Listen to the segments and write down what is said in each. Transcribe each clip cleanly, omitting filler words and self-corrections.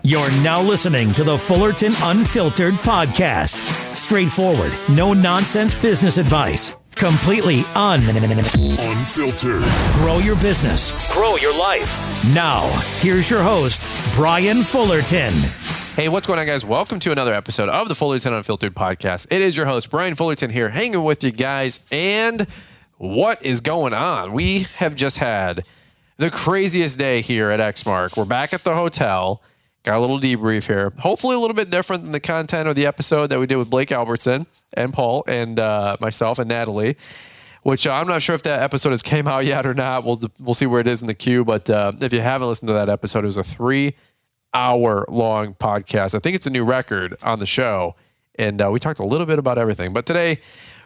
You're now listening to the Fullerton Unfiltered podcast. Straightforward, no nonsense business advice. Completely unfiltered. Grow your business. Grow your life. Now, here's your host, Brian Fullerton. Hey, what's going on, guys? Welcome to another episode of the Fullerton Unfiltered podcast. It is your host, Brian Fullerton, here, hanging with you guys. And what is going on? We have just had the craziest day here at Exmark. We're back at the hotel. Got a little debrief here. Hopefully a little bit different than the content or the episode that we did with Blake Albertson and Paul and myself and Natalie, which I'm not sure if that episode has came out yet or not. We'll see where it is in the queue. But if you haven't listened to that episode, it was a 3-hour-long podcast. I think it's a new record on the show. And we talked a little bit about everything. But today,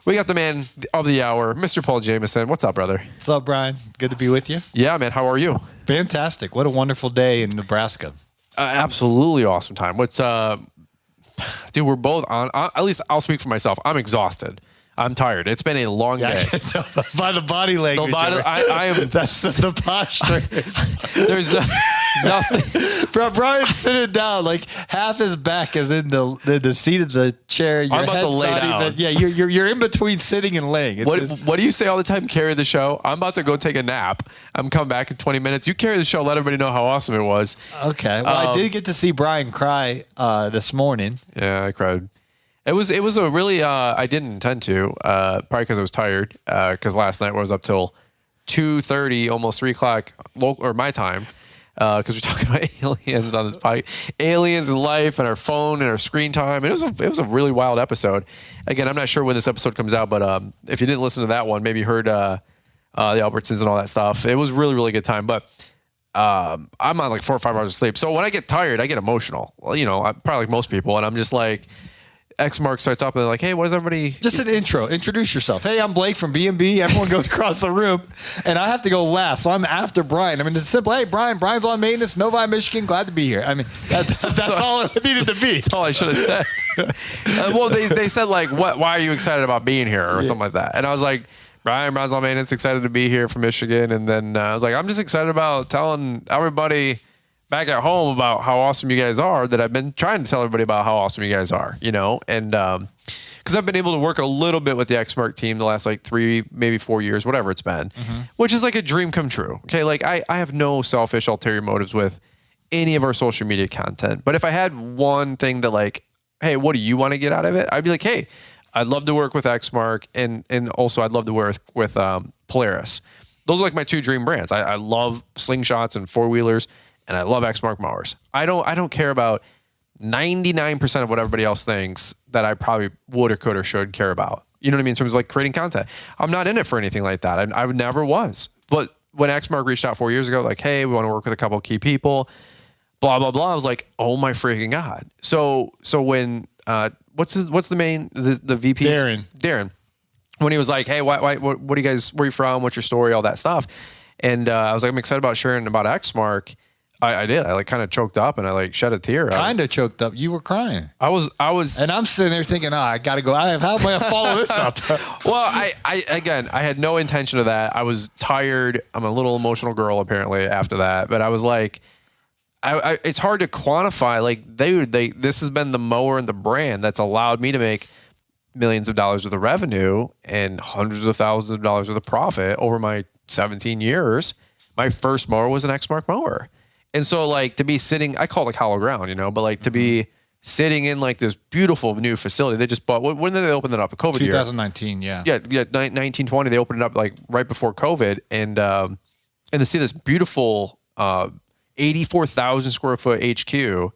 we got the man of the hour, Mr. Paul Jameson. What's up, brother? What's up, Brian? Good to be with you. Yeah, man. How are you? Fantastic. What a wonderful day in Nebraska. Absolutely awesome time. What's dude, we're both on, at least I'll speak for myself. I'm exhausted. I'm tired. It's been a long day. By the body language. I am. That's the posture. There's nothing. Bro, Brian's sitting down, like half his back is in the seat of the chair. I'm about to lay down. You're in between sitting and laying. What do you say all the time? Carry the show. I'm about to go take a nap. I'm coming back in 20 minutes. You carry the show. Let everybody know how awesome it was. Okay. Well, I did get to see Brian cry this morning. Yeah, I cried. It was a really, I didn't intend to, probably because I was tired, because last night I was up till 2:30, almost 3 o'clock, or my time, because we're talking about aliens on this podcast, aliens and life and our phone and our screen time. And it was a really wild episode. Again, I'm not sure when this episode comes out, but if you didn't listen to that one, maybe you heard the Albertsons and all that stuff. It was really, really good time, but I'm on like 4 or 5 hours of sleep. So when I get tired, I get emotional. Well, I'm probably like most people, and I'm just like, Exmark starts up and they're like, hey, what is everybody? Just an intro. Introduce yourself. Hey, I'm Blake from B&B. Everyone goes across the room and I have to go last. So I'm after Brian. I mean, it's simple. Hey, Brian's on maintenance, Novi, Michigan. Glad to be here. I mean, that's all it needed to be. That's all I should have said. Well, they said like, why are you excited about being here or something like that? And I was like, Brian's on maintenance, excited to be here from Michigan. And then I was like, I'm just excited about telling everybody back at home about how awesome you guys are, that I've been trying to tell everybody about how awesome you guys are, and because I've been able to work a little bit with the Exmark team the last like 3, maybe 4 years, whatever it's been, which is like a dream come true. Okay. Like I have no selfish ulterior motives with any of our social media content, but if I had one thing that like, hey, what do you want to get out of it? I'd be like, hey, I'd love to work with Exmark and also I'd love to work with Polaris. Those are like my 2 dream brands. I love slingshots and 4-wheelers. And I love Exmark mowers. I don't care about 99% of what everybody else thinks that I probably would or could or should care about. You know what I mean? In terms of like creating content. I'm not in it for anything like that. I never was. But when Exmark reached out 4 years ago, like, hey, we want to work with a couple of key people, blah, blah, blah. I was like, oh my freaking God. So when, what's the VP? Darren. When he was like, hey, what do you guys, where are you from? What's your story? All that stuff. And I was like, I'm excited about sharing about Exmark. I did. I like kind of choked up and I like shed a tear. Kind of choked up. You were crying. I was. And I'm sitting there thinking, I got to go. How am I going to follow this up? Well, I had no intention of that. I was tired. I'm a little emotional girl apparently after that. But I was like, it's hard to quantify. Like this has been the mower and the brand that's allowed me to make millions of dollars worth of revenue and hundreds of thousands of dollars worth of profit over my 17 years. My first mower was an Exmark mower. And so like to be sitting, I call it like hollow ground, but like to be sitting in like this beautiful new facility they just bought. When did they open it up? A COVID 2019, year? Yeah. 1920. They opened it up like right before COVID. And to see this beautiful 84,000 square foot HQ,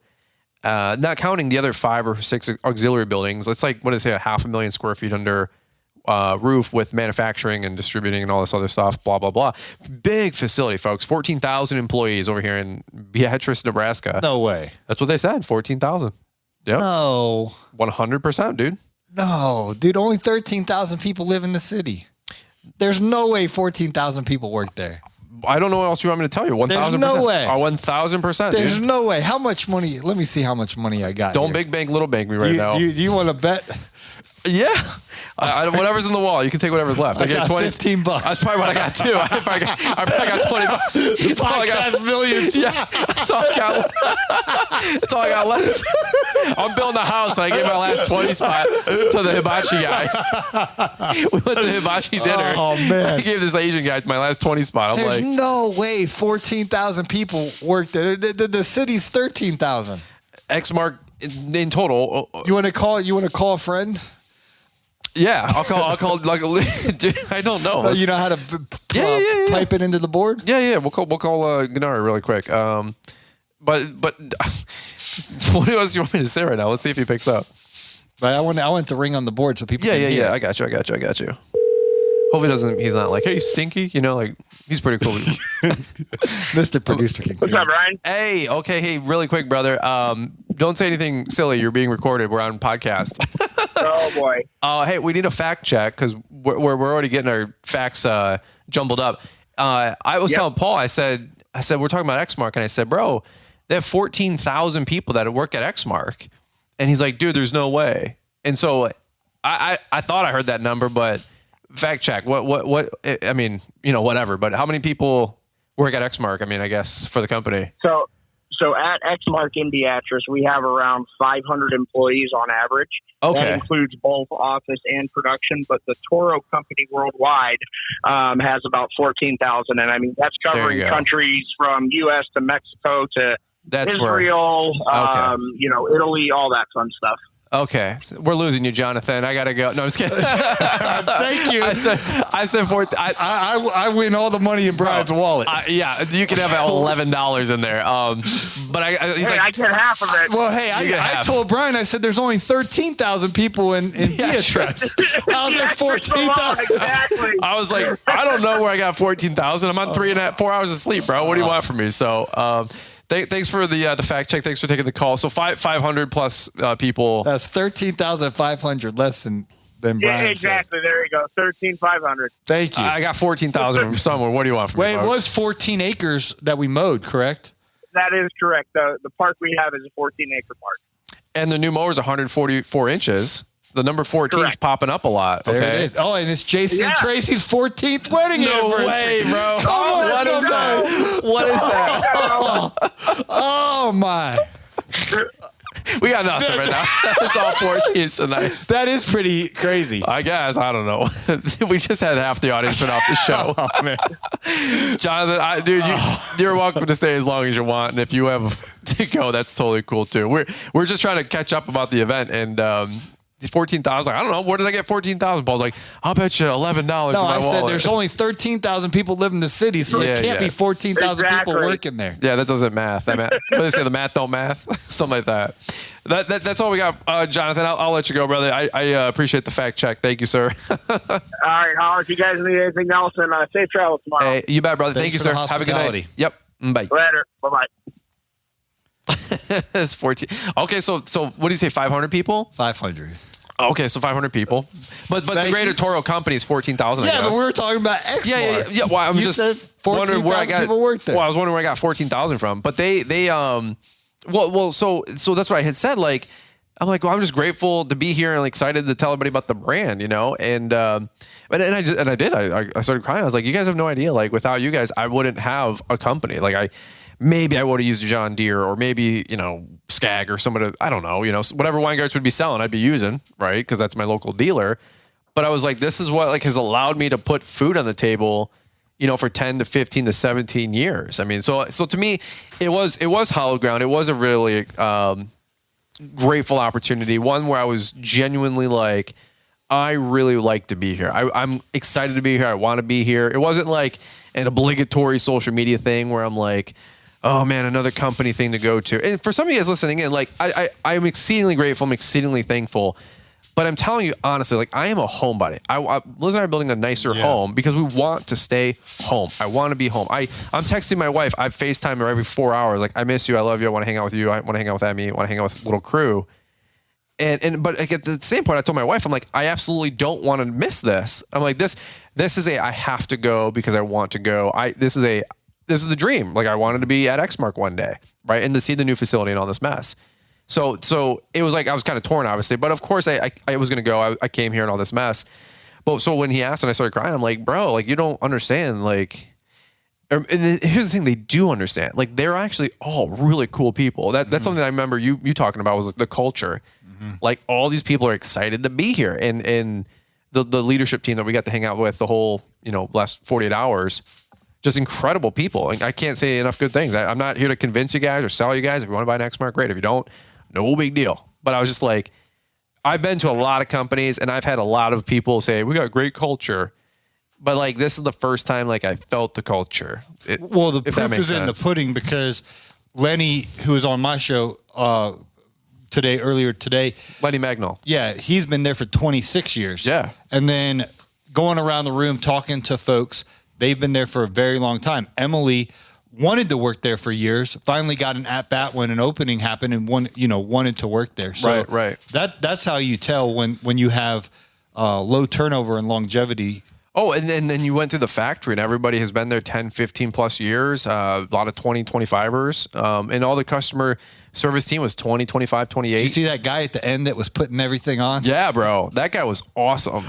not counting the other 5 or 6 auxiliary buildings. It's like, what is it, 500,000 square feet under roof with manufacturing and distributing and all this other stuff, blah, blah, blah. Big facility, folks. 14,000 employees over here in Beatrice, Nebraska. No way. That's what they said, 14,000. Yep. No. 100%, dude. No, dude, only 13,000 people live in the city. There's no way 14,000 people work there. I don't know what else you want me to tell you. 1,000%. There's no way. 1,000%. There's dude. no way. How much money? Let me see how much money I got. Don't here. Big bank, little bank me right now. Do you want to bet? Yeah. Whatever's in the wall, you can take whatever's left. I got 15 bucks. That's probably what I got too. I probably got 20 bucks. That's all I got. Millions. Yeah. That's all I got. That's all I got left. I'm building a house and I gave my last 20 spot to the hibachi guy. We went to the hibachi dinner. Oh, man. I gave this Asian guy my last 20 spot. I'm There's like, no way 14,000 people work there. The city's 13,000. Exmark in total. You want to call a friend? Yeah, I'll call. Like, dude, I don't know. You know how to pipe it into the board? Yeah. We'll call Gunnar really quick. But what else do you want me to say right now? Let's see if he picks up. But I want the ring on the board so people. Yeah. I got you. Hopefully he's not like, hey, stinky. You know, like he's pretty cool. Mr. Producer. What's up, Ryan? Hey, okay. Hey, really quick, brother. Don't say anything silly. You're being recorded. We're on podcast. Oh boy. Hey, we need a fact check because we're already getting our facts jumbled up. I was telling Paul, I said we're talking about Exmark, and I said, bro, they have 14,000 people that work at Exmark, and he's like, dude, there's no way. And so I thought I heard that number, but fact check. What? I mean, you know, whatever. But how many people work at Exmark? I mean, I guess for the company. So at Exmark in Beatrice, we have around 500 employees on average. Okay. That includes both office and production, but the Toro company worldwide has about 14,000. And I mean, that's covering countries from U.S. to Mexico to Israel, Italy, all that fun stuff. Okay, we're losing you, Jonathan. I gotta go. No, I'm just kidding. Thank you. I said I win all the money in Brian's wallet. Yeah, you can have $11 in there. But he's like, I get half of it. Well, hey, I told Brian, I said there's only 13,000 people in Beatrice. I was like 14,000. Exactly. I was like, I don't know where I got 14,000. I'm on 4 hours of sleep, bro. What do you want from me? So. Thanks for the fact check. Thanks for taking the call. So 500 plus people. That's 13,500 less than Brian exactly. said. There you go. 13,500. Thank you. I got 14,000 from somewhere. What do you want from me? Wait, it was 14 acres that we mowed, correct? That is correct. The park we have is a 14-acre park. And the new mower is 144 inches. The number 14 is popping up a lot. Okay? There it is. Oh, and it's Jason and Tracy's 14th wedding anniversary. No way, bro. What is that? What is that? Oh, my. We got nothing right now. It's all 14s tonight. That is pretty crazy. I guess. I don't know. We just had half the audience turn off the show. Oh, man. Jonathan, dude, you're welcome to stay as long as you want. And if you have to go, that's totally cool, too. We're just trying to catch up about the event. And 14,000. I don't know. Where did I get 14,000? Paul's like, I'll bet you $11 No, in my I said wallet. there's only 13,000 people live in the city, so there can't be 14,000 people working there. Yeah, that doesn't math. What do they say? The math don't math? Something like that. That's all we got, Jonathan. I'll let you go, brother. I appreciate the fact check. Thank you, sir. All right, Howard. If you guys need anything else, and safe travel tomorrow. Hey, you bet, brother. Thank you, sir. Have a good night. Yep. Bye. Later. Bye-bye. It's 14. Okay, so what do you say? 500 people? 500. Okay, so 500 people, but the greater Toro company is 14,000. Yeah, but we were talking about Exmark. Yeah. Well, I'm you just said wondering where I got people work there. Well, I was wondering where I got 14,000 from, but so that's what I had said. Like, I'm like, well, I'm just grateful to be here and excited to tell everybody about the brand, you know, and I did. I started crying. I was like, you guys have no idea. Like, without you guys, I wouldn't have a company. Like, maybe I would have used John Deere or maybe, you know, Skag or somebody, I don't know, you know, whatever Weingarts would be selling, I'd be using, right? Because that's my local dealer. But I was like, this is what like has allowed me to put food on the table, you know, for 10 to 15 to 17 years. I mean, so to me, it was hollow ground. It was a really grateful opportunity, one where I was genuinely like, I really like to be here. I'm excited to be here. I want to be here. It wasn't like an obligatory social media thing where I'm like, oh man, another company thing to go to. And for some of you guys listening in, like I'm exceedingly grateful. I'm exceedingly thankful. But I'm telling you honestly, like I am a homebody. Liz and I are building a nicer home because we want to stay home. I want to be home. I'm texting my wife. I FaceTime her every 4 hours. Like, I miss you. I love you. I want to hang out with you. I want to hang out with Emmy. I want to hang out with little crew. But like at the same point, I told my wife, I'm like, I absolutely don't want to miss this. I'm like, this is I have to go because I want to go. This is the dream. Like I wanted to be at Exmark one day, right? And to see the new facility and all this mess. So it was like I was kind of torn, obviously. But of course, I was going to go. I came here in all this mess. But so when he asked and I started crying, I'm like, bro, like, you don't understand. Like, and here's the thing, they do understand. Like, they're actually all really cool people. That's something I remember you talking about was the culture. Like, all these people are excited to be here. And the leadership team that we got to hang out with the whole, last 48 hours, just incredible people. Like, I can't say enough good things. I'm not here to convince you guys or sell you guys. If you want to buy an Exmark, great. If you don't, no big deal. But I was just like, I've been to a lot of companies and I've had a lot of people say, we got great culture. But like, this is the first time like I felt the culture. The proof is in the pudding, because Lenny, who was on my show earlier today. Lenny Magnol. Yeah, he's been there for 26 years. Yeah. And then going around the room talking to folks, they've been there for a very long time. Emily wanted to work there for years, finally got an at-bat when an opening happened and wanted to work there. So right. That's how you tell when you have low turnover and longevity. Oh, and then you went to the factory and everybody has been there 10, 15 plus years, a lot of 20, 25ers. And all the customer service team was 20, 25, 28. Did you see that guy at the end that was putting everything on? Yeah, bro. That guy was awesome.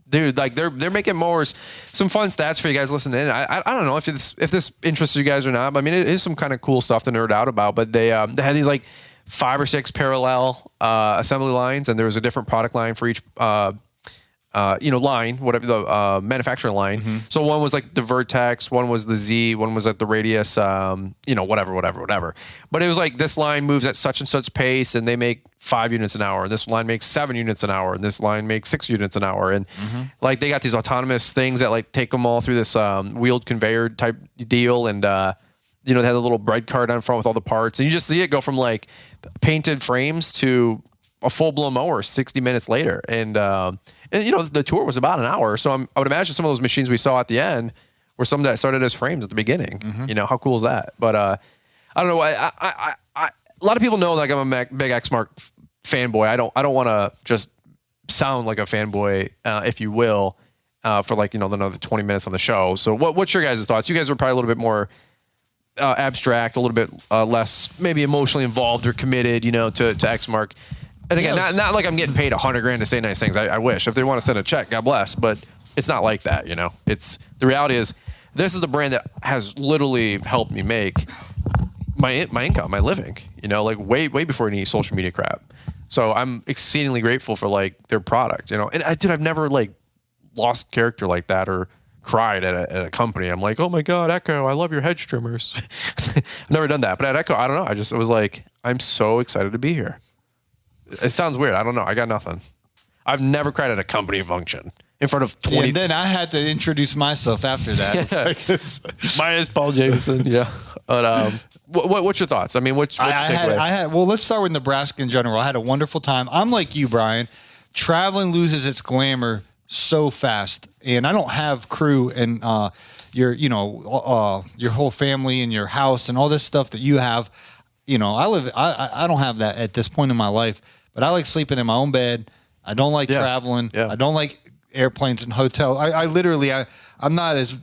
Dude, like they're making mowers. Some fun stats for you guys listening in. I don't know if this interests you guys or not, but I mean, it is some kind of cool stuff to nerd out about. But they had these like 5 or 6 parallel assembly lines, and there was a different product line for each line, whatever the manufacturing line. Mm-hmm. So one was like the Vertex, one was the Z, one was like the Radius, whatever. But it was like, this line moves at such and such pace and they make 5 units an hour. And this line makes 7 units an hour. And this line makes 6 units an hour. And like, they got these autonomous things that like take them all through this wheeled conveyor type deal. And, they had a little bread cart on front with all the parts. And you just see it go from like painted frames to a full-blown mower 60 minutes later. And the tour was about an hour. So I would imagine some of those machines we saw at the end were some that started as frames at the beginning. Mm-hmm. How cool is that? But I don't know. I a lot of people know like I'm a big Exmark fanboy. I don't want to just sound like a fanboy, if you will, for like, another 20 minutes on the show. So what's your guys' thoughts? You guys were probably a little bit more abstract, a little bit less maybe emotionally involved or committed, to Exmark. And again, not like I'm getting paid $100,000 to say nice things. I wish. If they want to send a check, God bless. But it's not like that, It's the reality is this is the brand that has literally helped me make my income, my living. Like way before any social media crap. So I'm exceedingly grateful for like their product. And I've never like lost character like that or cried at a company. I'm like, oh my God, Echo, I love your hedge trimmers. I've never done that, but at Echo, I don't know. It was like, I'm so excited to be here. It sounds weird. I don't know. I got nothing. I've never cried at a company function in front of 20. And then I had to introduce myself after that. Yeah. Mine is Paul Jameson. Yeah. But what's your thoughts? I mean, what's your takeaway? Well, let's start with Nebraska in general. I had a wonderful time. I'm like you, Brian. Traveling loses its glamour so fast, and I don't have crew and your whole family and your house and all this stuff that you have. I don't have that at this point in my life, but I like sleeping in my own bed. I don't like traveling. Yeah. I don't like airplanes and hotel. I'm not as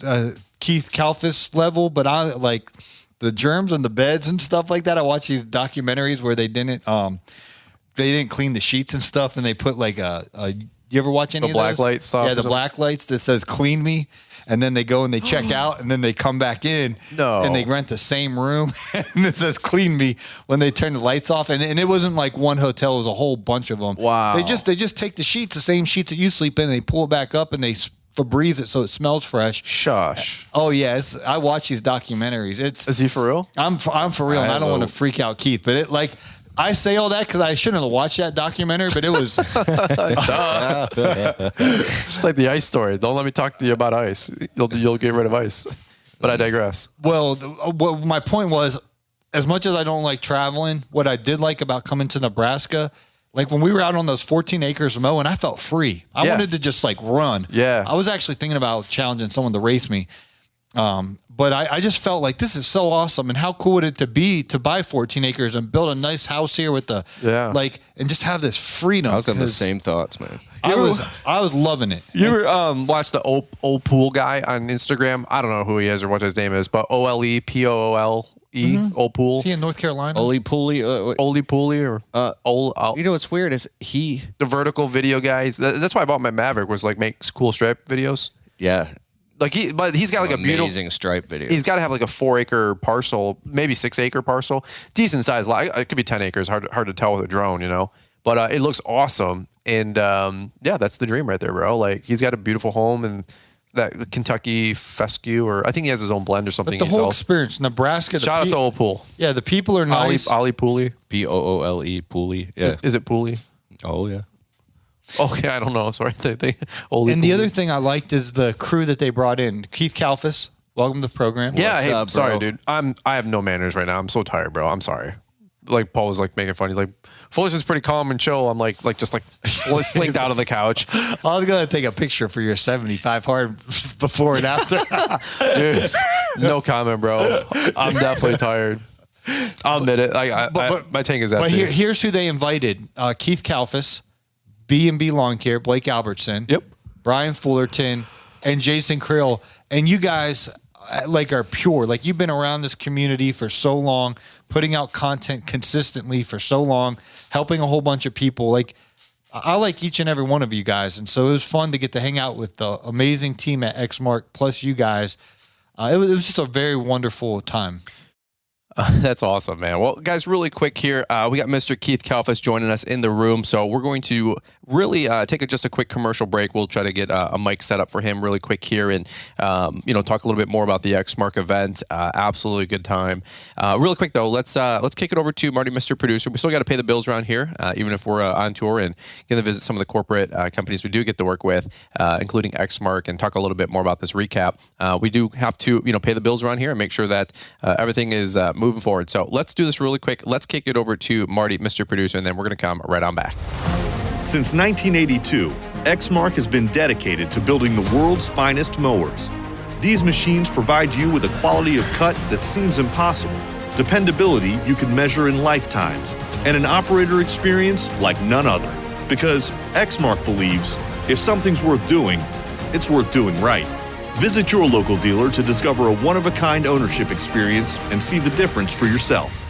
Keith Kalfas level, but I like the germs on the beds and stuff like that. I watch these documentaries where they didn't clean the sheets and stuff, and they put like you ever watch any of those? The black light stuff? Yeah, the black lights that says "clean me." And then they go and they check out, and then they come back in, and they rent the same room, and it says "clean me" when they turn the lights off. And it wasn't like one hotel; it was a whole bunch of them. Wow! They just take the sheets, the same sheets that you sleep in, and they pull it back up, and they Febreze it so it smells fresh. Shush! Oh yeah, I watch these documentaries. Is he for real? I'm for real, and I don't want to freak out Keith, but it like. I say all that because I shouldn't have watched that documentary, but it was. It's like the ice story. Don't let me talk to you about ice. You'll get rid of ice. But I digress. Well, my point was, as much as I don't like traveling, what I did like about coming to Nebraska, like when we were out on those 14 acres of mowing, I felt free. I wanted to just like run. Yeah. I was actually thinking about challenging someone to race me. But I just felt like this is so awesome, and how cool would it be to buy 14 acres and build a nice house here with and just have this freedom. I was having the same thoughts, man. I was loving it. You ever watch the old pool guy on Instagram? I don't know who he is or what his name is, but OLEPOOL. Old Pool. Is he in North Carolina? Oldie Pooley or you know what's weird is the vertical video guys. That's why I bought my Maverick, was like makes cool stripe videos. Yeah. Like but he's got like a beautiful amazing stripe video. He's got to have like a 4-acre parcel, maybe 6-acre parcel, decent size. It could be 10 acres, hard to tell with a drone, you know. But it looks awesome, and yeah, that's the dream right there, bro. Like he's got a beautiful home and that Kentucky fescue, or I think he has his own blend or something. But the whole experience, Nebraska. Shout out to Old Pool. Yeah, the people are nice. Ollie Pooley. Poole Pooley. Yeah. Is it Pooley? Oh yeah. Okay, I don't know. Sorry. And the other thing I liked is the crew that they brought in. Keith Kalfas, welcome to the program. Yeah, hey, sorry, dude. I have no manners right now. I'm so tired, bro. I'm sorry. Like Paul was like making fun. He's like, Fuller's is pretty calm and chill. I'm like just slinked out of the couch. I was gonna take a picture for your 75 hard before and after. Dude, no comment, bro. I'm definitely tired. I'll admit it. My tank is empty. But here's who they invited: Keith Kalfas, B&B Lawn Care, Blake Albertson, Brian Fullerton, and Jason Krill. And you guys are pure. Like you've been around this community for so long, putting out content consistently for so long, helping a whole bunch of people. Like I like each and every one of you guys. And so it was fun to get to hang out with the amazing team at Exmark plus you guys. It was just a very wonderful time. That's awesome, man. Well, guys, really quick here. We got Mr. Keith Kalfas joining us in the room. So we're going to really take just a quick commercial break. We'll try to get a mic set up for him really quick here and, talk a little bit more about the Exmark event. Absolutely good time. Really quick, though, let's kick it over to Marty, Mr. Producer. We still got to pay the bills around here, even if we're on tour, and get to visit some of the corporate companies we do get to work with, including Exmark, and talk a little bit more about this recap. We do have to, pay the bills around here and make sure that everything is moving forward. So let's do this really quick. Let's kick it over to Marty, Mr. Producer, and then we're going to come right on back. Since 1982, Exmark has been dedicated to building the world's finest mowers. These machines provide you with a quality of cut that seems impossible, dependability you can measure in lifetimes, and an operator experience like none other. Because Exmark believes if something's worth doing, it's worth doing right. Visit your local dealer to discover a one-of-a-kind ownership experience and see the difference for yourself.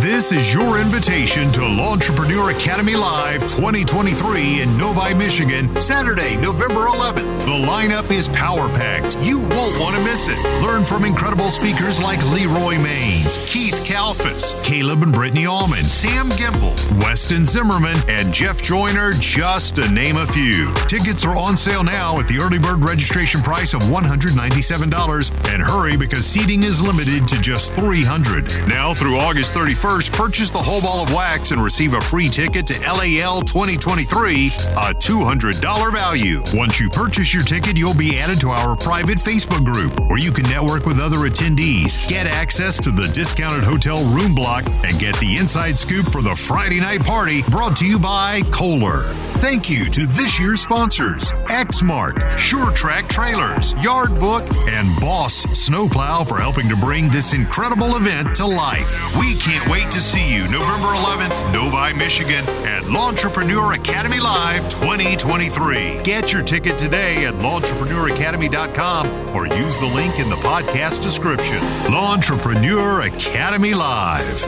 This is your invitation to L'Entrepreneur Academy Live 2023 in Novi, Michigan, Saturday, November 11th. The lineup is power-packed. You won't want to miss it. Learn from incredible speakers like Leroy Maines, Keith Kalfas, Caleb and Brittany Allman, Sam Gimble, Weston Zimmerman, and Jeff Joyner, just to name a few. Tickets are on sale now at the early bird registration price of $197. And hurry, because seating is limited to just 300. Now through August 31st, purchase the whole ball of wax and receive a free ticket to LAL 2023, a $200 value. Once you purchase your ticket, you'll be added to our private Facebook group, where you can network with other attendees, get access to the discounted hotel room block, and get the inside scoop for the Friday night party, brought to you by Kohler. Thank you to this year's sponsors, Exmark, Sure Track Trailers, Yard Book, and Boss Snowplow for helping to bring this incredible event to life. We can't wait to see you November 11th, Novi, Michigan, at L'Entrepreneur Academy Live 2023. Get your ticket today at l'entrepreneuracademy.com or use the link in the podcast description. L'Entrepreneur Academy Live.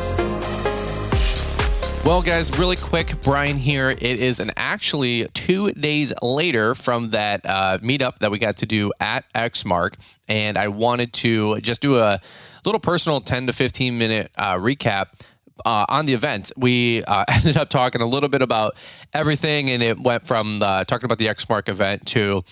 Well, guys, really quick, Brian here. It is actually 2 days later from that meetup that we got to do at Exmark, and I wanted to just do a little personal 10 to 15 minute recap on the event. We ended up talking a little bit about everything, and it went from talking about the Exmark event to,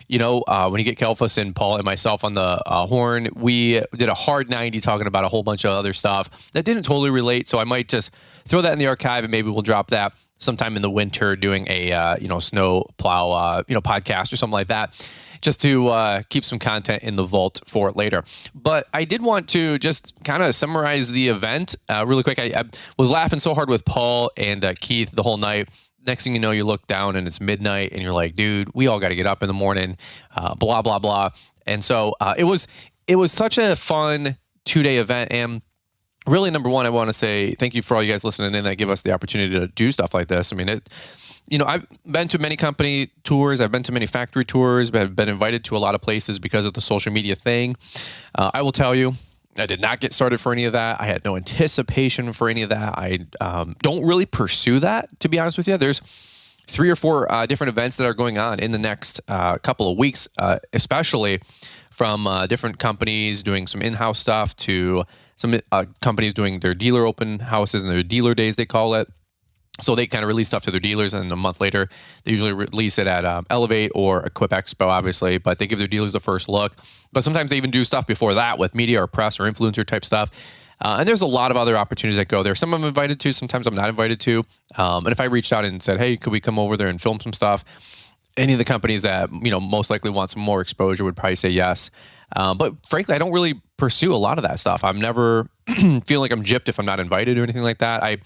when you get Kalfas and Paul and myself on the horn, we did a hard 90 talking about a whole bunch of other stuff that didn't totally relate. So I might just throw that in the archive, and maybe we'll drop that sometime in the winter doing a, snow plow, podcast or something like that, just to keep some content in the vault for later. But I did want to just kind of summarize the event really quick. I was laughing so hard with Paul and Keith the whole night. Next thing you know, you look down and it's midnight and you're like, dude, we all got to get up in the morning, blah, blah, blah. And so it was such a fun 2-day event. And really, number one, I want to say thank you for all you guys listening in that give us the opportunity to do stuff like this. I mean, I've been to many company tours. I've been to many factory tours. I've been invited to a lot of places because of the social media thing. I will tell you, I did not get started for any of that. I had no anticipation for any of that. I don't really pursue that, to be honest with you. There's 3 or 4 different events that are going on in the next couple of weeks, especially from different companies doing some in-house stuff to some companies doing their dealer open houses and their dealer days, they call it. So they kind of release stuff to their dealers, and a month later, they usually release it at Elevate or Equip Expo, obviously, but they give their dealers the first look. But sometimes they even do stuff before that with media or press or influencer type stuff. And there's a lot of other opportunities that go there. Some I'm invited to, sometimes I'm not invited to. And if I reached out and said, hey, could we come over there and film some stuff? Any of the companies that, most likely want some more exposure would probably say yes. But frankly, I don't really pursue a lot of that stuff. I'm never feeling like I'm gypped if I'm not invited or anything like that.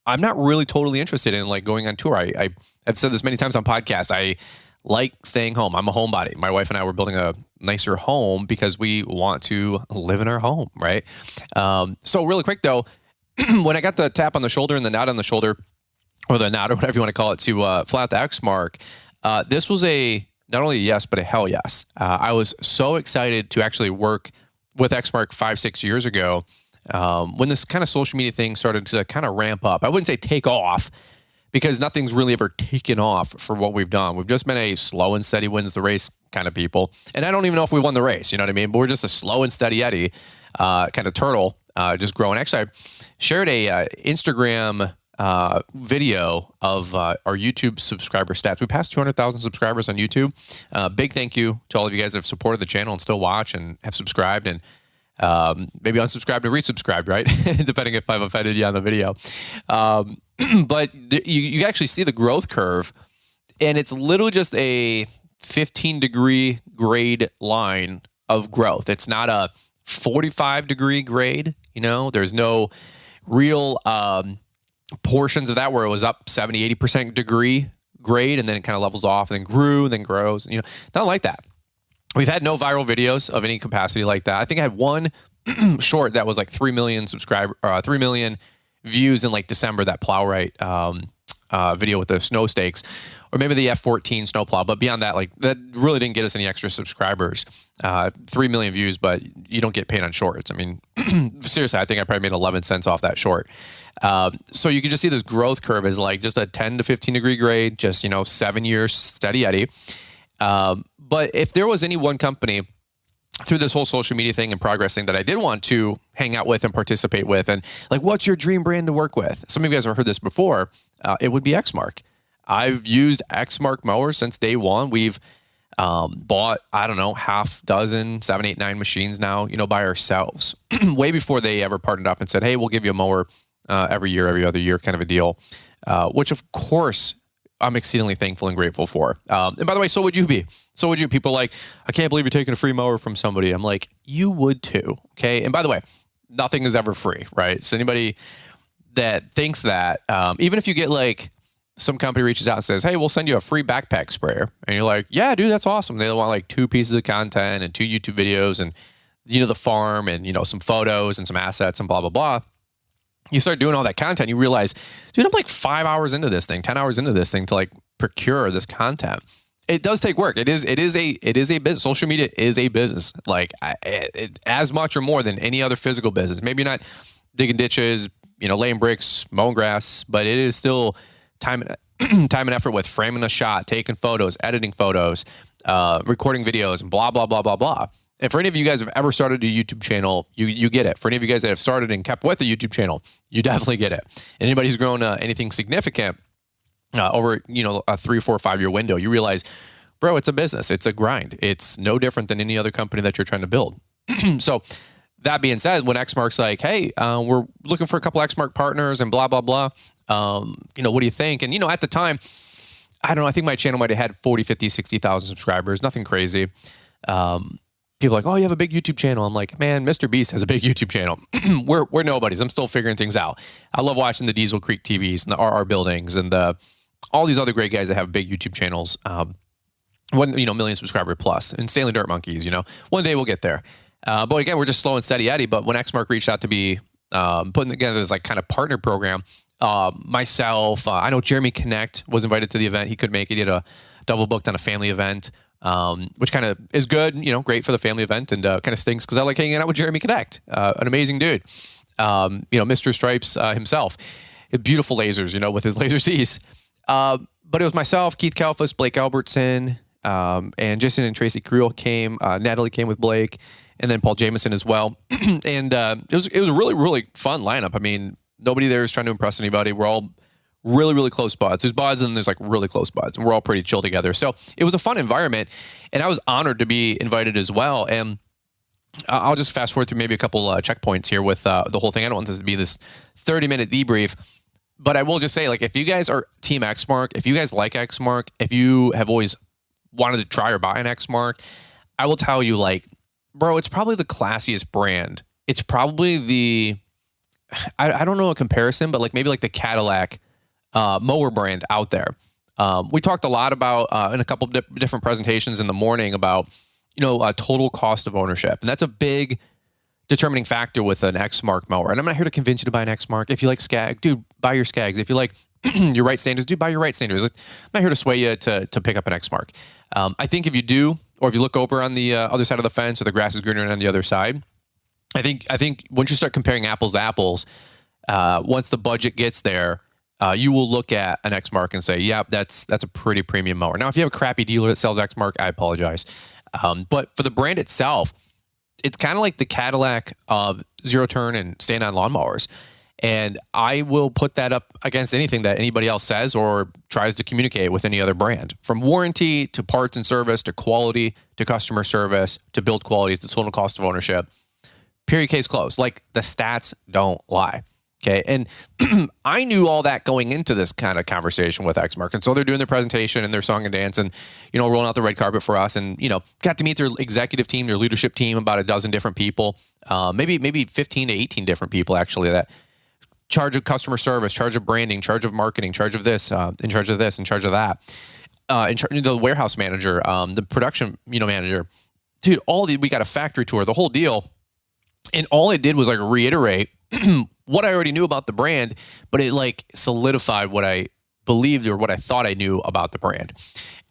I'm not really totally interested in like going on tour. I've said this many times on podcasts. I like staying home. I'm a homebody. My wife and I were building a nicer home because we want to live in our home, right? So really quick though, when I got the tap on the shoulder and the nod on the shoulder, or the nod or whatever you want to call it, to fly out the Exmark, this was not only a yes, but a hell yes. I was so excited to actually work with Exmark 5-6 years ago. When this kind of social media thing started to kind of ramp up. I wouldn't say take off, because nothing's really ever taken off for what we've done. We've just been a slow and steady wins the race kind of people. And I don't even know if we won the race, you know what I mean? But we're just a slow and steady Eddie kind of turtle, just growing. Actually, I shared a Instagram video of our YouTube subscriber stats. We passed 200,000 subscribers on YouTube. Big thank you to all of you guys that have supported the channel and still watch and have subscribed, and maybe unsubscribed or resubscribed, right? Depending if I've offended you on the video. But you actually see the growth curve, and it's literally just a 15-degree grade line of growth. It's not a 45-degree grade. There's no real portions of that where it was up 70, 80% degree grade, and then it kind of levels off and then grew and then grows. Not like that. We've had no viral videos of any capacity like that. I think I had one short that was like 3 million 3 million views in like December, that plow right video with the snow stakes, or maybe the F14 snowplow. But beyond that, like that really didn't get us any extra subscribers. 3 million views, but you don't get paid on shorts. I mean, seriously, I think I probably made 11 cents off that short. So you can just see this growth curve is like just a 10 to 15 degree grade, just, 7 years steady Eddie. But if there was any one company through this whole social media thing and progress thing that I did want to hang out with and participate with, and like, what's your dream brand to work with? Some of you guys have heard this before. It would be Exmark. I've used Exmark mowers since day one. We've bought, half dozen, 7, 8, 9 machines now, by ourselves, way before they ever partnered up and said, hey, we'll give you a mower every year, every other year kind of a deal, which of course I'm exceedingly thankful and grateful for. And by the way, so would you be. So would you. People like, I can't believe you're taking a free mower from somebody. I'm like, you would too. Okay. And by the way, nothing is ever free, right? So anybody that thinks that, even if you get like some company reaches out and says, hey, we'll send you a free backpack sprayer. And you're like, yeah, dude, that's awesome. They want like 2 pieces of content and 2 YouTube videos and, the farm and, some photos and some assets and blah, blah, blah. You start doing all that content, you realize, dude, I'm like 5 hours into this thing, 10 hours into this thing to like procure this content. It does take work. It is a business. Social media is a business, like as much or more than any other physical business. Maybe you're not digging ditches, laying bricks, mowing grass, but it is still time and effort with framing a shot, taking photos, editing photos, recording videos, and blah, blah, blah, blah, blah. And for any of you guys who have ever started a YouTube channel, you get it. For any of you guys that have started and kept with a YouTube channel, you definitely get it. Anybody who's grown anything significant over, a 3, 4, 5 year window, you realize, bro, it's a business. It's a grind. It's no different than any other company that you're trying to build. So that being said, when Exmark's like, hey, we're looking for a couple Exmark partners and blah, blah, blah. What do you think? And, at the time, I don't know, I think my channel might have had 40, 50, 60,000 subscribers, nothing crazy. People are like, oh, you have a big YouTube channel. I'm like, man, Mr. Beast has a big YouTube channel. We're nobodies. I'm still figuring things out. I love watching the Diesel Creek TVs and the RR Buildings and all these other great guys that have big YouTube channels. 1 million subscriber plus, and Stanley Dirt Monkeys, one day we'll get there. But again, we're just slow and steady Eddie. But when Exmark reached out to be putting together this like kind of partner program, myself. I know Jeremy Connect was invited to the event. He could make it. He had a double booked on a family event, which kind of is good, great for the family event, and kind of stinks because I like hanging out with Jeremy Connect, an amazing dude. Mr. Stripes himself. Beautiful lasers, with his laser C's. But it was myself, Keith Kalfas, Blake Albertson, and Jason and Tracy Creel came. Natalie came with Blake, and then Paul Jameson as well. And it was a really, really fun lineup. I mean, nobody there is trying to impress anybody. We're all really, really close buds. There's buds and there's like really close buds, and we're all pretty chill together. So it was a fun environment, and I was honored to be invited as well. And I'll just fast forward through maybe a couple checkpoints here with the whole thing. I don't want this to be this 30-minute debrief, but I will just say, like, if you guys are Team Exmark, if you guys like Exmark, if you have always wanted to try or buy an Exmark, I will tell you, like, bro, it's probably the classiest brand. It's probably I don't know a comparison, but like maybe like the Cadillac mower brand out there. We talked a lot about in a couple of different presentations in the morning about, total cost of ownership. And that's a big determining factor with an Exmark mower. And I'm not here to convince you to buy an Exmark. If you like Skag, dude, buy your Skags. If you like your right standers, dude, buy your right standers. I'm not here to sway you to pick up an Exmark. I think if you do, or if you look over on the other side of the fence, or the grass is greener on the other side, I think once you start comparing apples to apples, once the budget gets there, you will look at an Exmark and say, yeah, that's a pretty premium mower. Now, if you have a crappy dealer that sells Exmark, I apologize. But for the brand itself, it's kind of like the Cadillac of zero-turn and stand-on lawnmowers. And I will put that up against anything that anybody else says or tries to communicate with any other brand. From warranty to parts and service to quality to customer service to build quality to total cost of ownership. Period, case closed. Like, the stats don't lie. Okay. And I knew all that going into this kind of conversation with Exmark. And so they're doing their presentation and their song and dance and, rolling out the red carpet for us, and, got to meet their executive team, their leadership team, about a dozen different people, maybe 15 to 18 different people actually, that charge of customer service, charge of branding, charge of marketing, charge of this, in charge of this, in charge of that, the warehouse manager, the production, manager, dude, we got a factory tour, the whole deal. And all it did was like reiterate what I already knew about the brand, but it like solidified what I believed or what I thought I knew about the brand.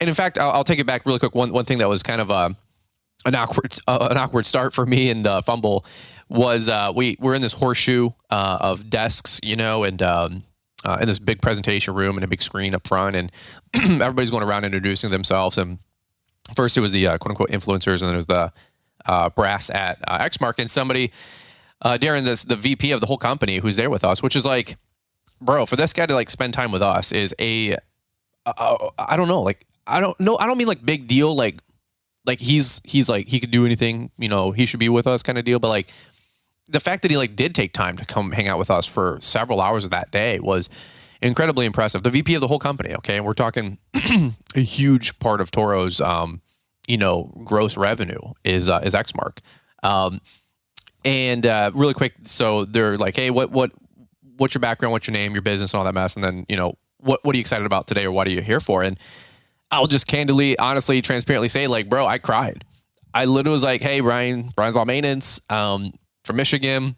And in fact, I'll take it back really quick. One thing that was kind of an awkward start for me and fumble was we're in this horseshoe of desks, and in this big presentation room and a big screen up front, and everybody's going around introducing themselves. And first it was the quote unquote influencers, and then it was the brass at Exmark, and somebody, Darren, the VP of the whole company, who's there with us, which is like, bro, for this guy to like spend time with us is I don't know, like, I don't mean like big deal, like he's like, he could do anything, he should be with us kind of deal. But like the fact that he like did take time to come hang out with us for several hours of that day was incredibly impressive. The VP of the whole company. Okay. And we're talking a huge part of Toro's, gross revenue is Exmark. And really quick, so they're like, hey, what's your background, what's your name, your business, and all that mess, and then what are you excited about today, or what are you here for? And I'll just candidly, honestly, transparently say, like, bro, I cried. I literally was like, hey, Brian's Law Maintenance, from Michigan.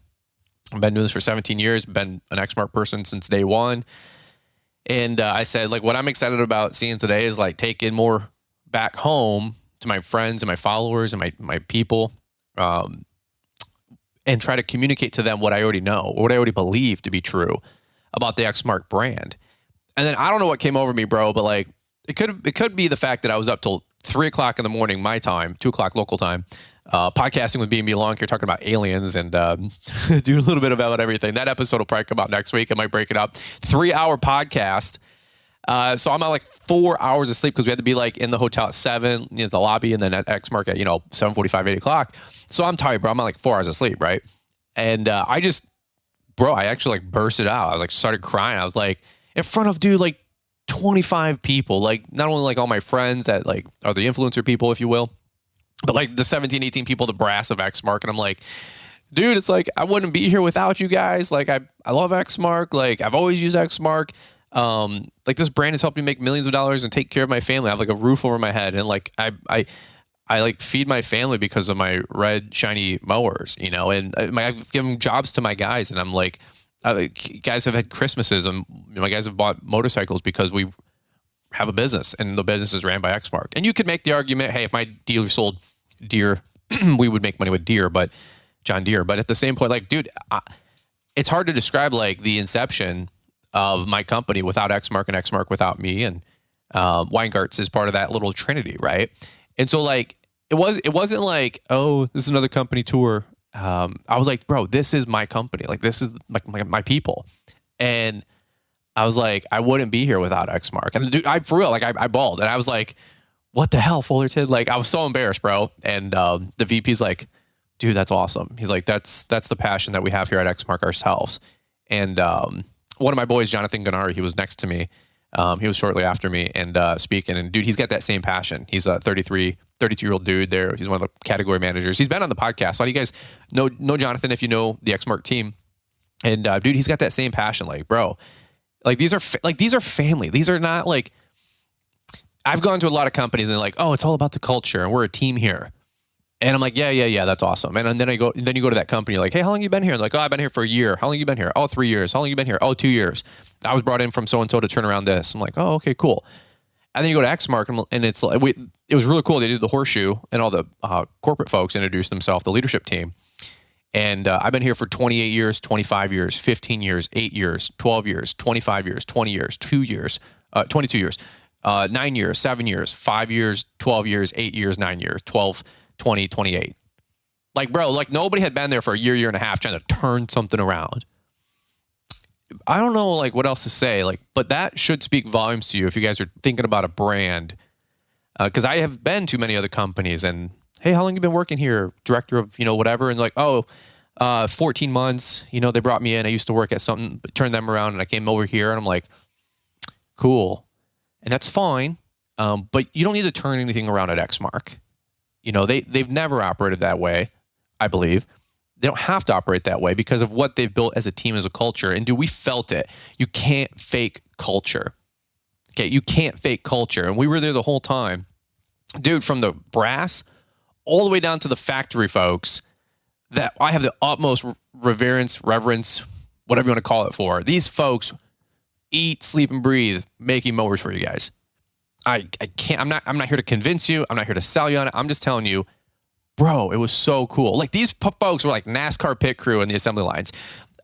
I've been doing this for 17 years. Been an Exmark person since day one. And I said, like, what I'm excited about seeing today is like taking more back home to my friends and my followers and my people, and try to communicate to them what I already know, or what I already believe to be true about the Exmark brand. And then I don't know what came over me, bro, but like it could be the fact that I was up till 3:00 in the morning, my time, 2:00 local time, podcasting with B&B Lawn Care, talking about aliens and do a little bit about everything. That episode will probably come out next week. I might break it up. 3-hour podcast. So I'm at like 4 hours of sleep because we had to be like in the hotel at 7, the lobby, and then at Exmark at 7:45, 8 o'clock. So I'm tired, bro. I'm at like 4 hours of sleep, right? And I actually like bursted out. I was like started crying. I was like in front of like 25 people, like not only like all my friends that like are the influencer people, if you will, but like the 17, 18 people, the brass of Exmark. And I'm like, dude, it's like I wouldn't be here without you guys. Like I love Exmark. Like I've always used Exmark. Like this brand has helped me make millions of dollars and take care of my family. I have like a roof over my head, and like I like feed my family because of my red shiny mowers, and I've given jobs to my guys, and I'm like, guys have had Christmases, and my guys have bought motorcycles because we have a business, and the business is ran by Exmark. And you could make the argument, hey, if my dealer sold Deere, we would make money with Deere, but John Deere. But at the same point, like, dude, it's hard to describe like the inception of my company without Exmark and Exmark without me. And Weingarts is part of that little trinity, right? And so like it wasn't like, oh, this is another company tour. I was like, bro, this is my company. Like, this is my people. And I was like, I wouldn't be here without Exmark. And dude, for real, like I bawled, and I was like, what the hell, Fullerton? Like, I was so embarrassed, bro. And the VP's like, dude, that's awesome. He's like, that's the passion that we have here at Exmark ourselves. And one of my boys, Jonathan Gennari, he was next to me. He was shortly after me and speaking. And dude, he's got that same passion. He's a 32-year-old dude there. He's one of the category managers. He's been on the podcast. A lot of you guys know Jonathan if you know the Exmark team. And dude, he's got that same passion. Like, bro, like these are family. These are not like, I've gone to a lot of companies and they're like, oh, it's all about the culture and we're a team here. And I'm like, yeah, that's awesome. And then you go to that company, you're like, hey, how long you been here? And like, oh, I've been here for a year. How long you been here? Oh, 3 years. How long you been here? Oh, 2 years. I was brought in from so-and-so to turn around this. I'm like, oh, okay, cool. And then you go to Exmark and it's like, it was really cool. They did the horseshoe and all the corporate folks introduced themselves, the leadership team. And I've been here for 28 years, 25 years, 15 years, 8 years, 12 years, 25 years, 20 years, 2 years, 22 years, 9 years, 7 years, 5 years, 12 years, 8 years, 9 years, 12, 20, 28. Like, bro, like nobody had been there for a year and a half trying to turn something around. I don't know like what else to say, like, but that should speak volumes to you if you guys are thinking about a brand. Because I have been to many other companies and, hey, how long you been working here? Director of, whatever. And like, 14 months, they brought me in. I used to work at something, but turned them around and I came over here and I'm like, cool. And that's fine. But you don't need to turn anything around at Exmark. They've never operated that way, I believe. They don't have to operate that way because of what they've built as a team, as a culture. And dude, we felt it. You can't fake culture. Okay, you can't fake culture. And we were there the whole time. Dude, from the brass all the way down to the factory folks that I have the utmost reverence, whatever you want to call it for. These folks eat, sleep, and breathe making mowers for you guys. I can't, I'm not here to convince you. I'm not here to sell you on it. I'm just telling you, bro, it was so cool. Like these folks were like NASCAR pit crew in the assembly lines.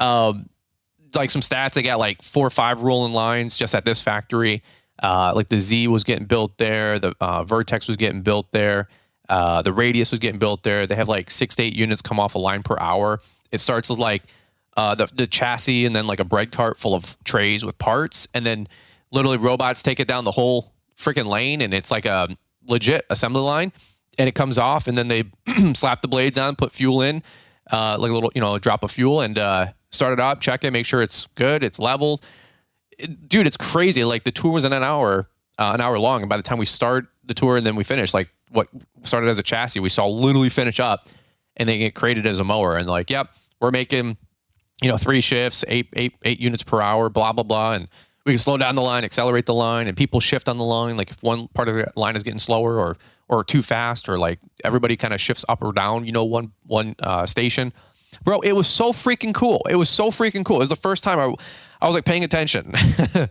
Like some stats, they got like 4 or 5 rolling lines just at this factory. Like the Z was getting built there. The Vertex was getting built there. The Radius was getting built there. They have like 6 to 8 units come off a line per hour. It starts with like the chassis and then like a bread cart full of trays with parts. And then literally robots take it down the whole freaking lane. And it's like a legit assembly line. And it comes off and then they slap the blades on, put fuel in, like a little, a drop of fuel and start it up, check it, make sure it's good, it's leveled. Dude, it's crazy. Like the tour was an hour long. And by the time we start the tour and then we finish, like what started as a chassis, we saw literally finish up and then get created as a mower. And like, yep, we're making, 3 shifts, 8 units per hour, blah, blah, blah. And we can slow down the line, accelerate the line, and people shift on the line. Like if one part of the line is getting slower or too fast, or like everybody kind of shifts up or down, one station. Bro, it was so freaking cool. It was the first time I was like paying attention. And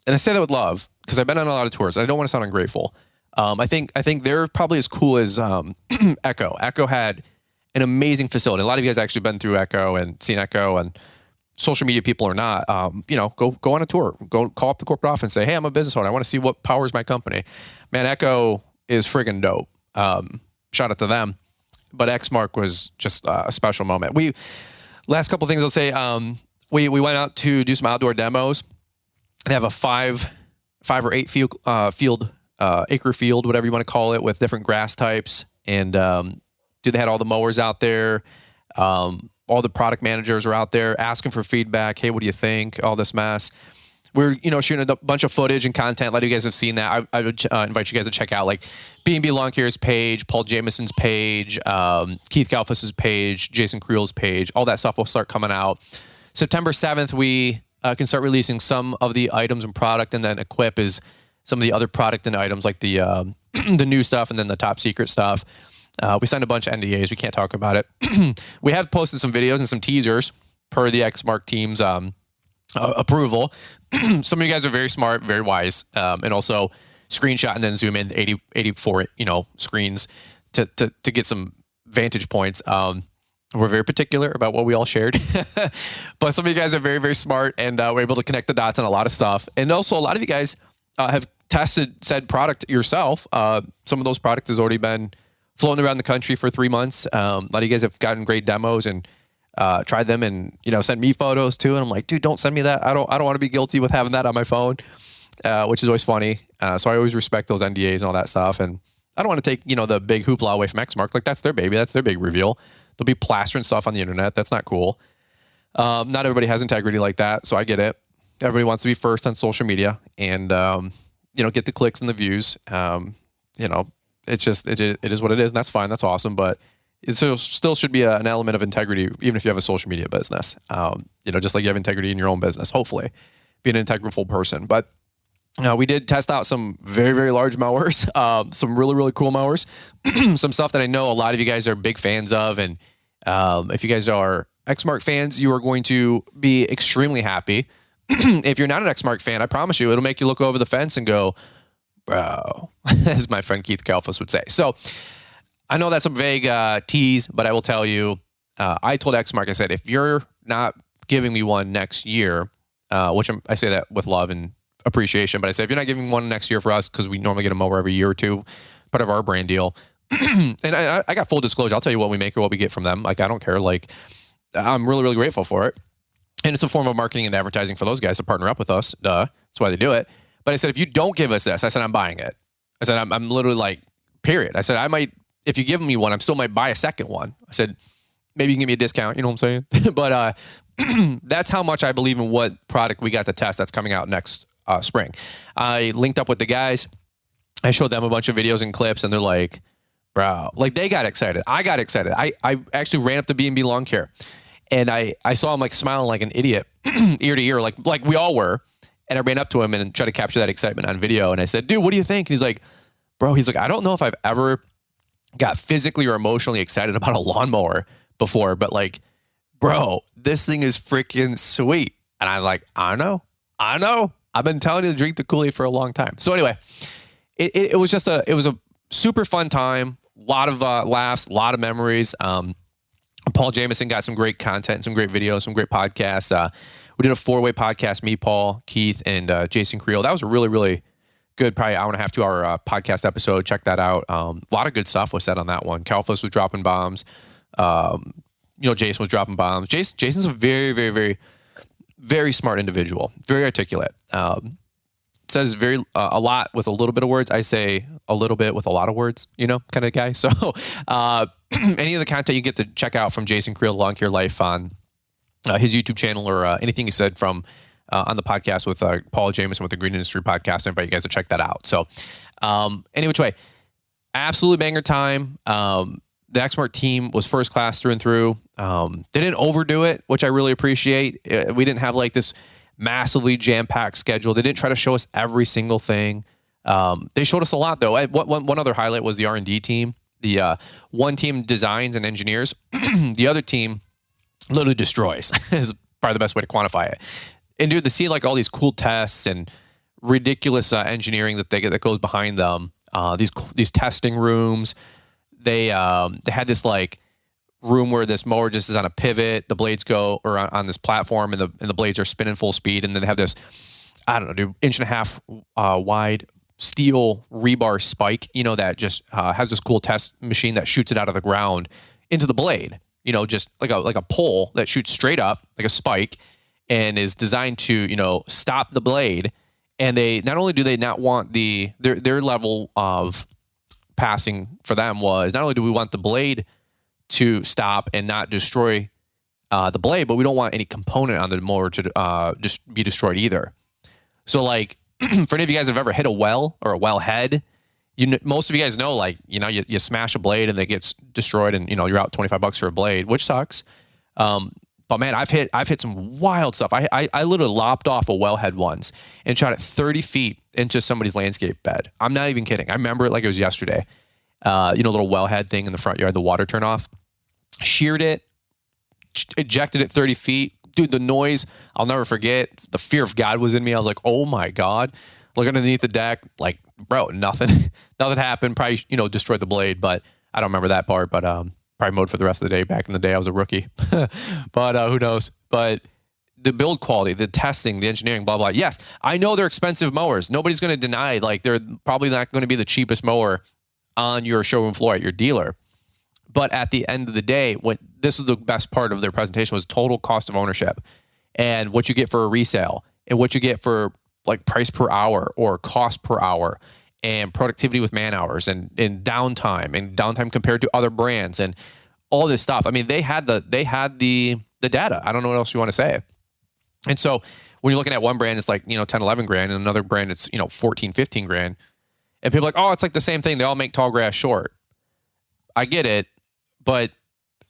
I say that with love because I've been on a lot of tours. I don't want to sound ungrateful. I think they're probably as cool as Echo. Echo had an amazing facility. A lot of you guys actually been through Echo and seen Echo, and social media people or not, go on a tour. Go call up the corporate office and say, hey, I'm a business owner. I want to see what powers my company. Man, Echo is friggin' dope. Shout out to them. But Exmark was just a special moment. Last couple things I'll say, we went out to do some outdoor demos. They have a 5 or 8 field, acre field, whatever you want to call it, with different grass types. And they had all the mowers out there. All the product managers were out there asking for feedback. Hey, what do you think? All this mess. We're, shooting a bunch of footage and content. A lot of you guys have seen that. I would invite you guys to check out like B&B Lawn Care's page, Paul Jameson's page, Keith Galfus's page, Jason Creel's page. All that stuff will start coming out. September 7th, we can start releasing some of the items and product, and then Equip is some of the other product and items like the the new stuff and then the top secret stuff. We signed a bunch of NDAs. We can't talk about it. We have posted some videos and some teasers per the Exmark team's approval. Some of you guys are very smart, very wise, and also screenshot and then zoom in 84, screens to get some vantage points. We're very particular about what we all shared, but some of you guys are very, very smart and we're able to connect the dots on a lot of stuff. And also a lot of you guys have tested said product yourself. Some of those products has already been floating around the country for 3 months. A lot of you guys have gotten great demos and tried them and, sent me photos too. And I'm like, dude, don't send me that. I don't want to be guilty with having that on my phone, which is always funny. So I always respect those NDAs and all that stuff. And I don't want to take, the big hoopla away from Exmark. Like that's their baby. That's their big reveal. They'll be plastering stuff on the internet. That's not cool. Not everybody has integrity like that. So I get it. Everybody wants to be first on social media and, get the clicks and the views. It's just, it is what it is. And that's fine. That's awesome. But it still should be an element of integrity, even if you have a social media business, just like you have integrity in your own business, hopefully be an integral person. But we did test out some very, very large mowers, some really, really cool mowers, some stuff that I know a lot of you guys are big fans of. And if you guys are Exmark fans, you are going to be extremely happy. If you're not an Exmark fan, I promise you, it'll make you look over the fence and go, bro, as my friend Keith Kalfas would say. So I know that's a vague tease, but I will tell you, I told Exmark, I said, if you're not giving me one next year, which I say that with love and appreciation, but I said, if you're not giving one next year for us, because we normally get a mower every year or two, part of our brand deal. And I got full disclosure. I'll tell you what we make or what we get from them. Like, I don't care. Like, I'm really, really grateful for it. And it's a form of marketing and advertising for those guys to partner up with us. Duh. That's why they do it. But I said, if you don't give us this, I said, I'm buying it. I said, I'm literally like, period. I said, I might, if you give me one, I still might buy a second one. I said, maybe you can give me a discount. You know what I'm saying? But that's how much I believe in what product we got to test that's coming out next spring. I linked up with the guys. I showed them a bunch of videos and clips, and they're like, bro, like they got excited. I got excited. I actually ran up to B&B Lawn Care, and I saw him like smiling like an idiot, ear to ear, like we all were. And I ran up to him and tried to capture that excitement on video. And I said, dude, what do you think? And he's like, bro, I don't know if I've ever got physically or emotionally excited about a lawnmower before, but like, bro, this thing is freaking sweet. And I'm like, I know. I've been telling you to drink the Kool-Aid for a long time. So anyway, it was just a super fun time. A lot of laughs, a lot of memories. Paul Jameson got some great content, some great videos, some great podcasts. We did a 4-way podcast, me, Paul, Keith, and Jason Creel. That was a really, really good, probably hour and a half, 2 hour podcast episode. Check that out. A lot of good stuff was said on that one. Kalfas was dropping bombs. Jason was dropping bombs. Jason's a very, very, very, very smart individual. Very articulate. Says a lot with a little bit of words. I say a little bit with a lot of words, kind of guy. So any of the content you get to check out from Jason Creel, Lawn Care Life on his YouTube channel, or anything he said from on the podcast with Paul Jameson with the Green Industry Podcast. I invite you guys to check that out. So any which way, absolutely banger time. The Exmark team was first class through and through. They didn't overdo it, which I really appreciate. We didn't have like this massively jam-packed schedule. They didn't try to show us every single thing. They showed us a lot, though. One other highlight was the R&D team. The one team designs and engineers. The other team literally destroys is probably the best way to quantify it. And dude, to see like all these cool tests and ridiculous engineering that goes behind them. These testing rooms. They had this like room where this mower just is on a pivot. The blades go or on this platform, and the blades are spinning full speed. And then they have this, I don't know, dude, 1.5 inch wide steel rebar spike. That just has this cool test machine that shoots it out of the ground into the blade. Just like a pole that shoots straight up like a spike, and is designed to stop the blade. And they not only do they not want their level of passing for them was not only do we want the blade to stop and not destroy the blade, but we don't want any component on the mower to just be destroyed either. So like for any of you guys that have ever hit a well or a well head, most of you guys know, like, you smash a blade and it gets destroyed, and you're out $25 for a blade, which sucks. But man, I've hit some wild stuff. I literally lopped off a wellhead once and shot it 30 feet into somebody's landscape bed. I'm not even kidding. I remember it like it was yesterday. Little wellhead thing in the front yard, the water turn off. Sheared it ejected at 30 feet. Dude, the noise, I'll never forget. The fear of God was in me. I was like, oh my God. Look underneath the deck. Like, bro, nothing happened. Probably, destroyed the blade, but I don't remember that part. But probably mowed for the rest of the day. Back in the day, I was a rookie. But who knows? But the build quality, the testing, the engineering, blah, blah. Yes, I know they're expensive mowers. Nobody's going to deny, like, they're probably not going to be the cheapest mower on your showroom floor at your dealer. But at the end of the day, this is the best part of their presentation was total cost of ownership and what you get for a resale and what you get for like price per hour or cost per hour and productivity with man hours and downtime compared to other brands and all this stuff. I mean, they had the data. I don't know what else you want to say. And so when you're looking at one brand, it's like, 10, 11 grand, and another brand, it's, 14, 15 grand. And people are like, oh, it's like the same thing. They all make tall grass short. I get it, but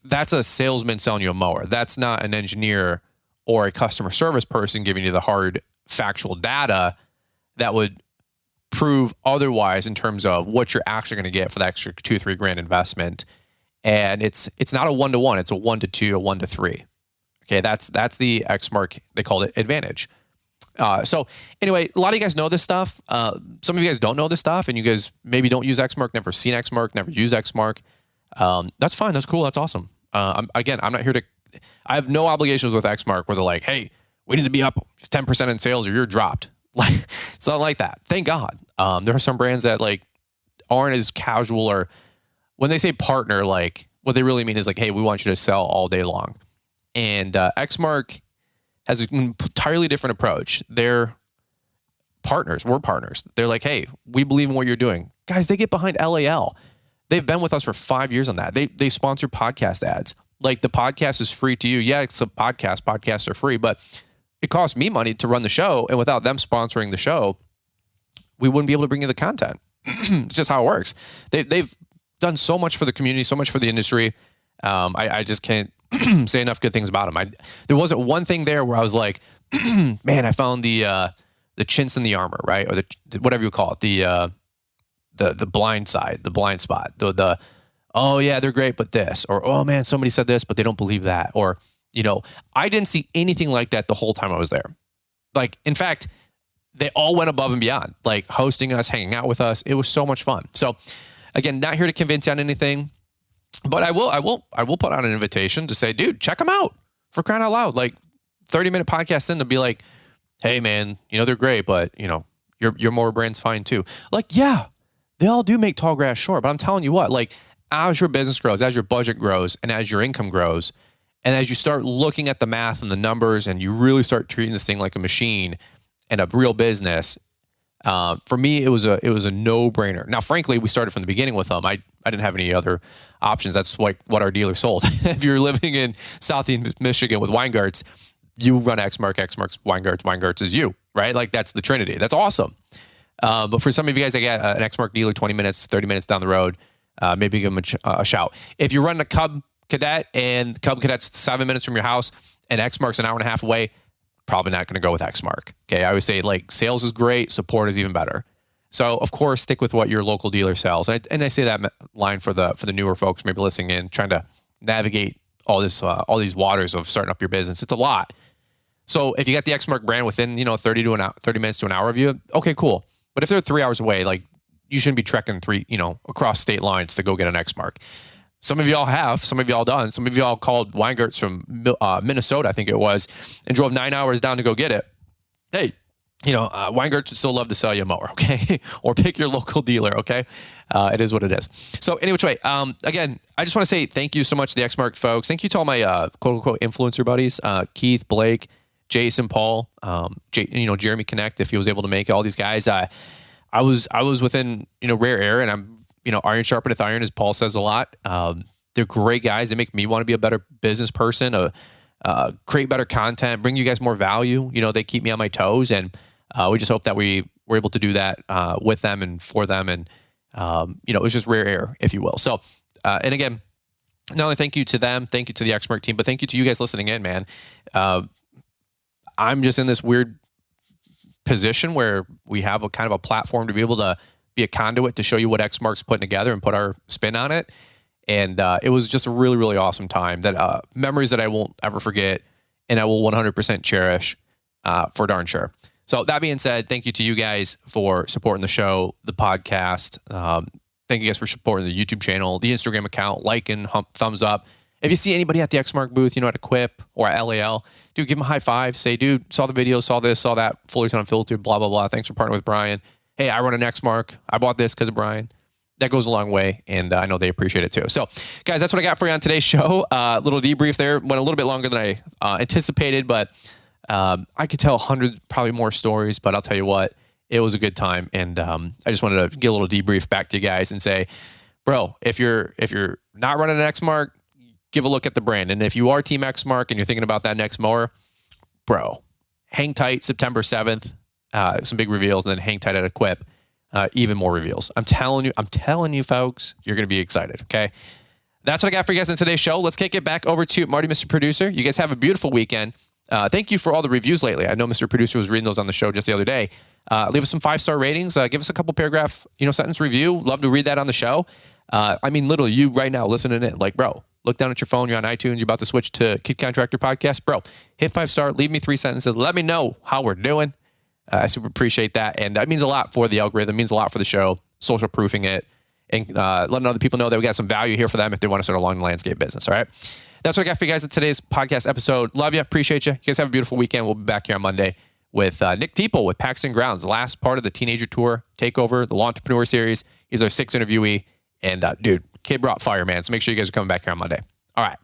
that's a salesman selling you a mower. That's not an engineer or a customer service person giving you the hard factual data that would prove otherwise in terms of what you're actually going to get for the extra 2-3 grand investment. And it's not a 1-to-1, it's a 1-to-2, a 1-to-3. Okay, that's the Exmark, they called it Advantage. So anyway, a lot of you guys know this stuff. Some of you guys don't know this stuff, and you guys maybe don't use Exmark, never seen Exmark, never used Exmark. That's fine. That's cool. That's awesome. I'm not here to, I have no obligations with Exmark where they're like, hey, we need to be up 10% in sales or you're dropped. Like, it's not like that. Thank God. There are some brands that like aren't as casual, or when they say partner, like what they really mean is like, hey, we want you to sell all day long. And Exmark has an entirely different approach. They're partners. We're partners. They're like, hey, we believe in what you're doing. Guys, they get behind LAL. They've been with us for 5 years on that. They sponsor podcast ads. Like, the podcast is free to you. Yeah, it's a podcast. Podcasts are free, but it costs me money to run the show. And without them sponsoring the show, we wouldn't be able to bring you the content. It's just how it works. They've done so much for the community, so much for the industry. I just can't say enough good things about them. There wasn't one thing there where I was like, man, I found the chinks in the armor, right? Or the whatever you call it, the blind side, the blind spot, the oh yeah, they're great, but this, or oh man, somebody said this, but they don't believe that, or I didn't see anything like that the whole time I was there. Like, in fact, they all went above and beyond, like hosting us, hanging out with us. It was so much fun. So again, not here to convince you on anything, but I will put out an invitation to say, dude, check them out, for crying out loud. Like, 30-minute podcast in to be like, hey man, they're great, but your mower brand's fine too. Like, yeah, they all do make tall grass short, but I'm telling you what, like, as your business grows, as your budget grows, and as your income grows, and as you start looking at the math and the numbers, and you really start treating this thing like a machine and a real business, for me, it was a no-brainer. Now, frankly, we started from the beginning with them. I didn't have any other options. That's like what our dealer sold. If you're living in Southeast Michigan with Weingarts, you run Exmark, Exmark's Weingarts is you, right? Like, that's the Trinity. That's awesome. But for some of you guys that got an Exmark dealer 20 minutes, 30 minutes down the road, maybe give them a shout. If you run a Cub Cadet and Cub Cadet's 7 minutes from your house and Exmark's an hour and a half away, probably not going to go with Exmark. Okay. I always say, like, sales is great. Support is even better. So of course, stick with what your local dealer sells. And I say that line for the newer folks, maybe listening in, trying to navigate all these waters of starting up your business. It's a lot. So if you got the Exmark brand within, 30 minutes to an hour of you, okay, cool. But if they're 3 hours away, like, you shouldn't be trekking across state lines to go get an Exmark. Some of y'all have, some of y'all done, some of y'all called Weingarts from Minnesota, I think it was, and drove 9 hours down to go get it. Hey, Weingarts would still love to sell you a mower, okay? Or pick your local dealer, okay? It is what it is. So anyway, again, I just want to say thank you so much to the Exmark folks. Thank you to all my quote-unquote influencer buddies, Keith, Blake, Jason, Paul, Jeremy Connect, if he was able to make it, all these guys. I was within, rare air, and I'm, iron sharpeneth iron, as Paul says a lot. They're great guys. They make me want to be a better business person, create better content, bring you guys more value. They keep me on my toes, and we just hope that we were able to do that with them and for them. And, it was just rare air, if you will. So, and again, not only thank you to them, thank you to the Exmark team, but thank you to you guys listening in, man. I'm just in this weird position where we have a kind of a platform to be able to be a conduit to show you what Exmark's putting together and put our spin on it. And it was just a really, really awesome time that memories that I won't ever forget and I will 100% cherish for darn sure. So that being said, thank you to you guys for supporting the show, the podcast. Thank you guys for supporting the YouTube channel, the Instagram account, liking, thumbs up. If you see anybody at the Exmark booth, at Quip or at LAL, dude, give them a high five. Say, dude, saw the video, saw this, saw that, Fullerton Unfiltered, blah, blah, blah. Thanks for partnering with Brian. Hey, I run an Exmark. I bought this because of Brian. That goes a long way, and I know they appreciate it too. So, guys, that's what I got for you on today's show. Little debrief there. Went a little bit longer than I anticipated, but I could tell 100 probably more stories, but I'll tell you what, it was a good time. And I just wanted to get a little debrief back to you guys and say, bro, if you're not running an Exmark, give a look at the brand. And if you are Team Exmark and you're thinking about that next mower, bro, hang tight September 7th, some big reveals, and then hang tight at Equip, even more reveals. I'm telling you, folks, you're going to be excited, okay? That's what I got for you guys in today's show. Let's kick it back over to Marty, Mr. Producer. You guys have a beautiful weekend. Thank you for all the reviews lately. I know Mr. Producer was reading those on the show just the other day. Leave us some 5-star ratings. Give us a couple paragraph, sentence review. Love to read that on the show. Literally, you right now listening in, like, bro, look down at your phone. You're on iTunes. You're about to switch to Kid Contractor Podcast. Bro, hit 5-star. Leave me 3 sentences. Let me know how we're doing. I super appreciate that. And that means a lot for the algorithm. It means a lot for the show, social proofing it, and letting other people know that we got some value here for them if they want to start a long landscape business. All right. That's what I got for you guys in today's podcast episode. Love you. Appreciate you. You guys have a beautiful weekend. We'll be back here on Monday with Nick Teeple with Paxton Grounds, the last part of the Teenager Tour Takeover, the Law Entrepreneur Series. He's our 6th interviewee. And dude, kid brought fire, man. So make sure you guys are coming back here on Monday. All right.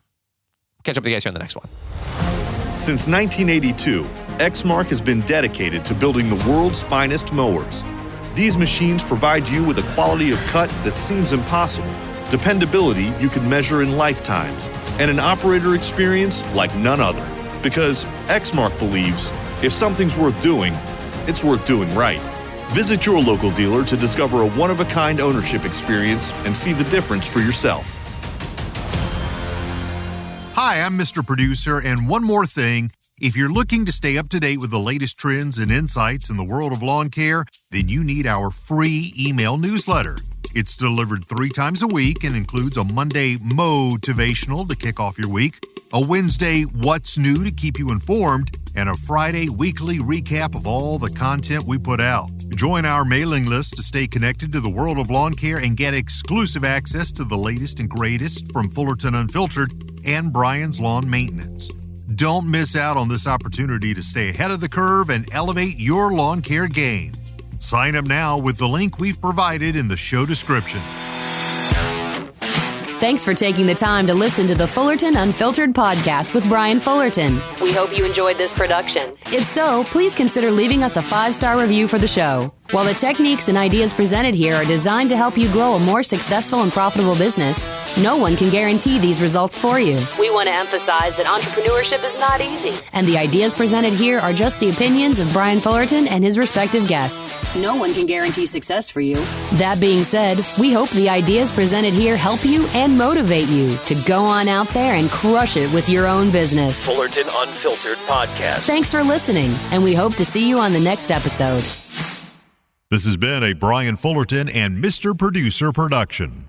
Catch up with you guys here on the next one. Since 1982, Exmark has been dedicated to building the world's finest mowers. These machines provide you with a quality of cut that seems impossible, dependability you can measure in lifetimes, and an operator experience like none other. Because Exmark believes if something's worth doing, it's worth doing right. Visit your local dealer to discover a one-of-a-kind ownership experience and see the difference for yourself. Hi, I'm Mr. Producer, and one more thing. If you're looking to stay up to date with the latest trends and insights in the world of lawn care, then you need our free email newsletter. It's delivered 3 times a week and includes a Monday motivational to kick off your week, a Wednesday what's new to keep you informed, and a Friday weekly recap of all the content we put out. Join our mailing list to stay connected to the world of lawn care and get exclusive access to the latest and greatest from Fullerton Unfiltered and Brian's Lawn Maintenance. Don't miss out on this opportunity to stay ahead of the curve and elevate your lawn care game. Sign up now with the link we've provided in the show description. Thanks for taking the time to listen to the Fullerton Unfiltered podcast with Brian Fullerton. We hope you enjoyed this production. If so, please consider leaving us a 5-star review for the show. While the techniques and ideas presented here are designed to help you grow a more successful and profitable business, no one can guarantee these results for you. We want to emphasize that entrepreneurship is not easy, and the ideas presented here are just the opinions of Brian Fullerton and his respective guests. No one can guarantee success for you. That being said, we hope the ideas presented here help you and motivate you to go on out there and crush it with your own business. Fullerton Unfiltered Podcast. Thanks for listening, and we hope to see you on the next episode. This has been a Brian Fullerton and Mr. Producer production.